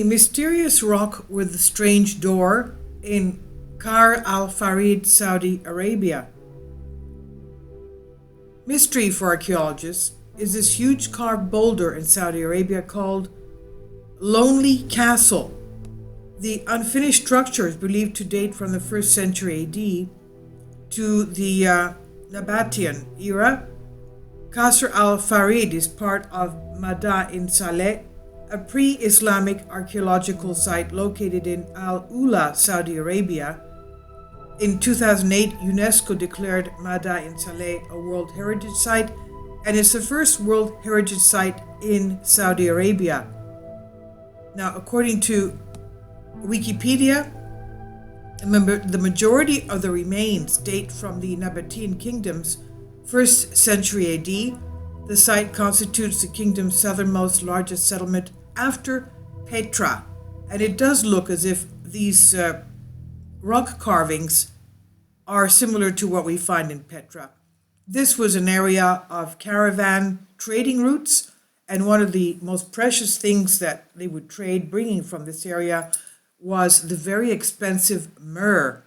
the mysterious rock with the strange door in Kar al-Farid, Saudi Arabia. Mystery for archaeologists is this huge carved boulder in Saudi Arabia called Lonely Castle. The unfinished structure is believed to date from the 1st century AD to the Nabataean era. Qasr al-Farid is part of Madain Saleh, a pre-Islamic archaeological site located in Al-Ula, Saudi Arabia. In 2008, UNESCO declared Madain Saleh a World Heritage Site, and it's the first World Heritage Site in Saudi Arabia. Now, according to Wikipedia, the majority of the remains date from the Nabataean kingdom's 1st century AD. The site constitutes the kingdom's southernmost largest settlement after Petra, and it does look as if these rock carvings are similar to what we find in Petra. This was an area of caravan trading routes, and one of the most precious things that they would trade bringing from this area was the very expensive myrrh,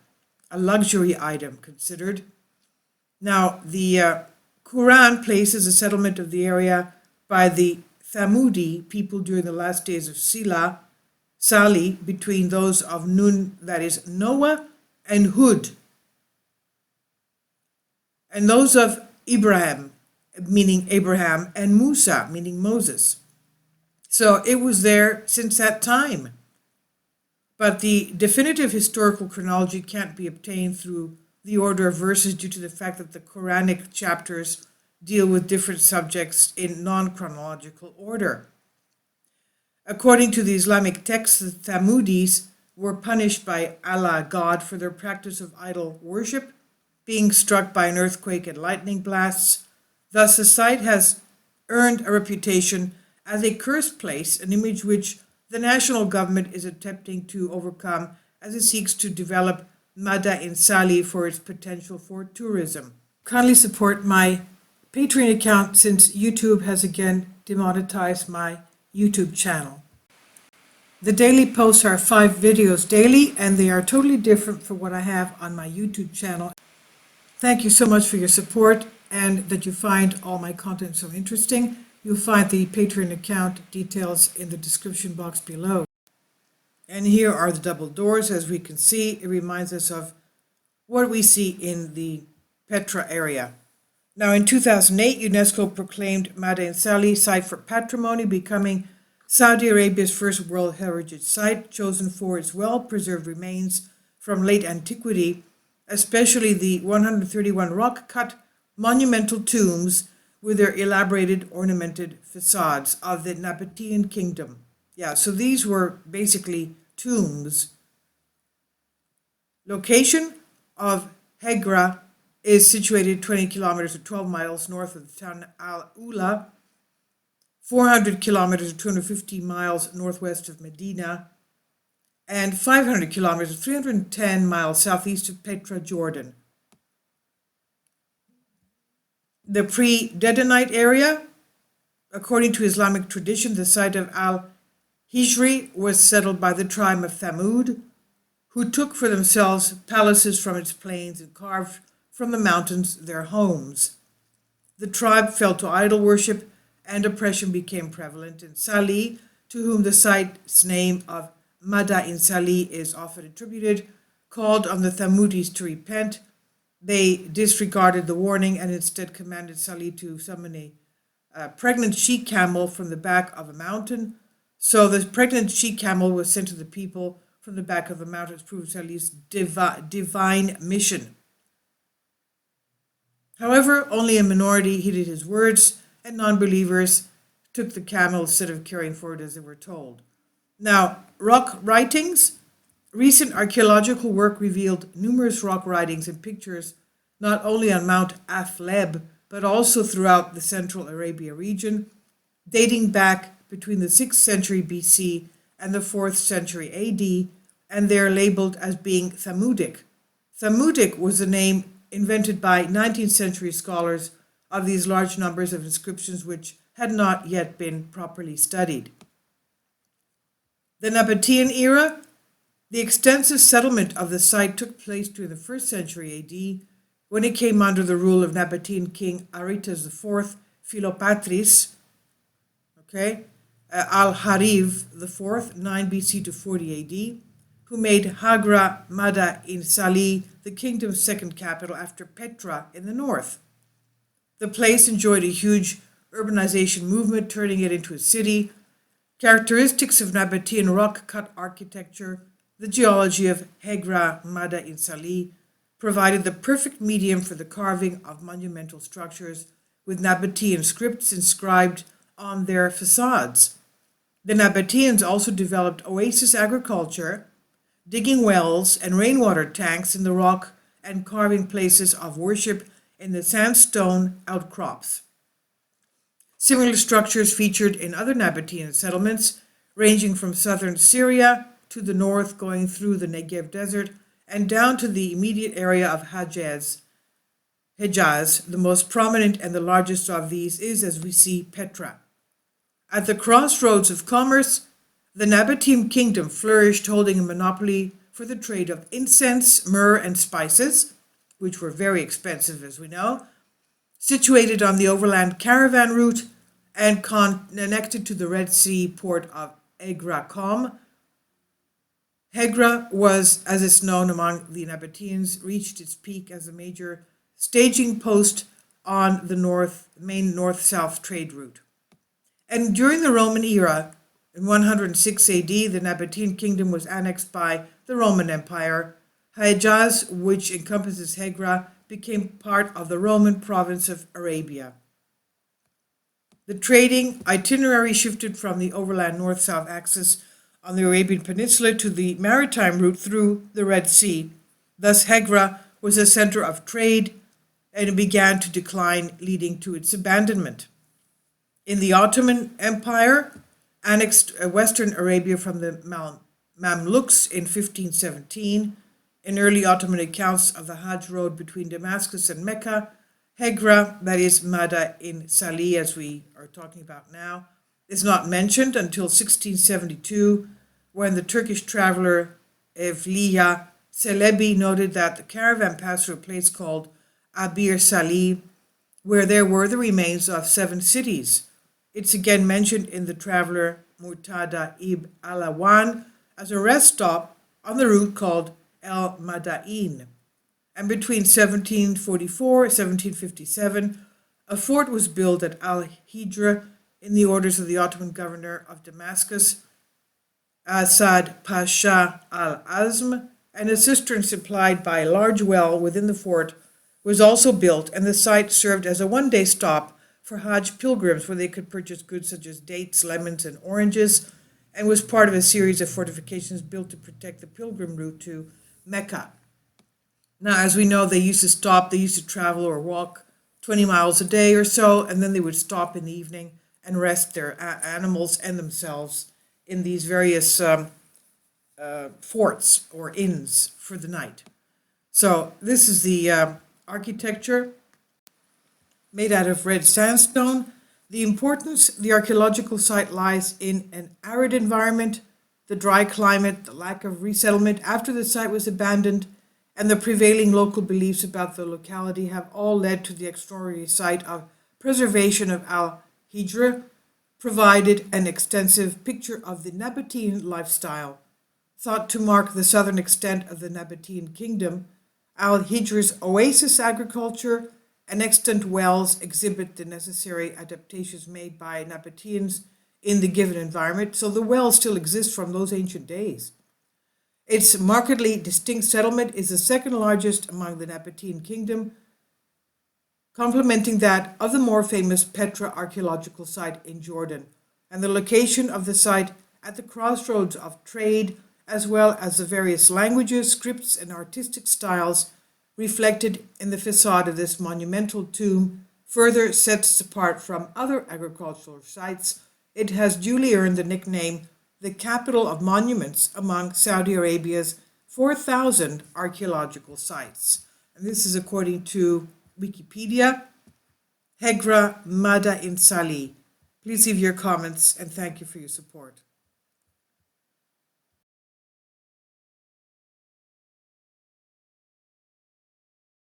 a luxury item considered. Now, the Quran places the settlement of the area by the Thamudi people during the last days of Salih, between those of Nun, that is Noah, and Hud, and those of Ibrahim, meaning Abraham, and Musa, meaning Moses. So it was there since that time. But the definitive historical chronology can't be obtained through the order of verses due to the fact that the Quranic chapters deal with different subjects in non-chronological order. According to the Islamic texts, the Thamudis were punished by Allah, God, for their practice of idol worship, being struck by an earthquake and lightning blasts. Thus, the site has earned a reputation as a cursed place, an image which the national government is attempting to overcome as it seeks to develop Madain Saleh for its potential for tourism. Kindly support my Patreon account since YouTube has again demonetized my YouTube channel. The daily posts are 5 videos daily, and they are totally different from what I have on my YouTube channel. Thank you so much for your support and that you find all my content so interesting. You'll find the Patreon account details in the description box below. And here are the double doors. As we can see, it reminds us of what we see in the Petra area. Now, in 2008, UNESCO proclaimed Madain Saleh Site for Patrimony, becoming Saudi Arabia's first World Heritage Site, chosen for its well-preserved remains from late antiquity, especially the 131 rock-cut monumental tombs with their elaborated ornamented facades of the Nabataean kingdom. Yeah, so these were basically tombs. Location of Hegra is situated 20 kilometers or 12 miles north of the town Al-Ula, 400 kilometers or 250 miles northwest of Medina, and 500 kilometers or 310 miles southeast of Petra, Jordan. The pre-Dedanite area, according to Islamic tradition, the site of Al-Hijri was settled by the tribe of Thamud, who took for themselves palaces from its plains and carved from the mountains their homes. The tribe fell to idol worship, and oppression became prevalent in Salih, to whom the site's name of Madain Saleh is often attributed, called on the Thamudis to repent. They disregarded the warning and instead commanded Saleh to summon a pregnant she-camel from the back of a mountain. So the pregnant she-camel was sent to the people from the back of the mountain to prove Saleh's divine mission. However, only a minority heeded his words, and non-believers took the camel instead of carrying forward as they were told. Now, rock writings. Recent archaeological work revealed numerous rock writings and pictures not only on Mount Athleb, but also throughout the Central Arabia region, dating back between the 6th century BC and the 4th century AD, and they're labeled as being Thamudic. Thamudic was the name invented by 19th century scholars of these large numbers of inscriptions which had not yet been properly studied. The Nabataean era. The extensive settlement of the site took place during the 1st century AD, when it came under the rule of Nabataean king Aretas IV Philopatris, Al-Hariv IV, 9 BC to 40 AD, who made Hegra Mada in Salih the kingdom's second capital after Petra in the north. The place enjoyed a huge urbanization movement, turning it into a city. Characteristics of Nabataean rock-cut architecture, the geology of Hegra Mada in Salih, provided the perfect medium for the carving of monumental structures with Nabataean scripts inscribed on their facades. The Nabataeans also developed oasis agriculture, digging wells and rainwater tanks in the rock and carving places of worship in the sandstone outcrops. Similar structures featured in other Nabataean settlements, ranging from southern Syria to the north, going through the Negev desert, and down to the immediate area of Hejaz. The most prominent and the largest of these is, as we see, Petra. At the crossroads of commerce, the Nabataean kingdom flourished, holding a monopoly for the trade of incense, myrrh, and spices, which were very expensive, as we know, situated on the overland caravan route and connected to the Red Sea port of Hegra. Hegra was, as is known among the Nabataeans, reached its peak as a major staging post on the main north-south trade route. And during the Roman era, in 106 AD, the Nabataean kingdom was annexed by the Roman Empire. Hejaz, which encompasses Hegra, became part of the Roman province of Arabia. The trading itinerary shifted from the overland north-south axis on the Arabian Peninsula to the maritime route through the Red Sea. Thus, Hegra was a center of trade, and it began to decline, leading to its abandonment. In the Ottoman Empire, annexed Western Arabia from the Mamluks in 1517, in early Ottoman accounts of the Hajj road between Damascus and Mecca, Hegra, that is Mada in Salih, as we are talking about now, is not mentioned until 1672, when the Turkish traveler Evliya Celebi noted that the caravan passed through a place called Abir Salih, where there were the remains of 7 cities. It's again mentioned in the traveler Murtada ibn Alawan as a rest stop on the route called El Madain. And between 1744 and 1757, a fort was built at Al-Hydra in the orders of the Ottoman governor of Damascus, Asad Pasha al-Azm, and a cistern supplied by a large well within the fort was also built, and the site served as a one-day stop for Hajj pilgrims where they could purchase goods such as dates, lemons, and oranges, and was part of a series of fortifications built to protect the pilgrim route to Mecca. Now, as we know, they used to travel or walk 20 miles a day or so, and then they would stop in the evening and rest their animals and themselves in these various forts or inns for the night. So this is the architecture made out of red sandstone. The importance, the archaeological site lies in an arid environment, the dry climate, the lack of resettlement after the site was abandoned, and the prevailing local beliefs about the locality have all led to the extraordinary site of preservation of Al-Hydra, provided an extensive picture of the Nabataean lifestyle. Thought to mark the southern extent of the Nabataean kingdom, Al-Hydra's oasis agriculture and extant wells exhibit the necessary adaptations made by Nabataeans in the given environment, so the wells still exist from those ancient days. Its markedly distinct settlement is the second largest among the Nabataean kingdom, complementing that of the more famous Petra archaeological site in Jordan, and the location of the site at the crossroads of trade, as well as the various languages, scripts, and artistic styles reflected in the facade of this monumental tomb, further sets it apart from other agricultural sites. It has duly earned the nickname the capital of monuments among Saudi Arabia's 4,000 archaeological sites. And this is according to Wikipedia. Hegra Mada in Salih. Please leave your comments and thank you for your support.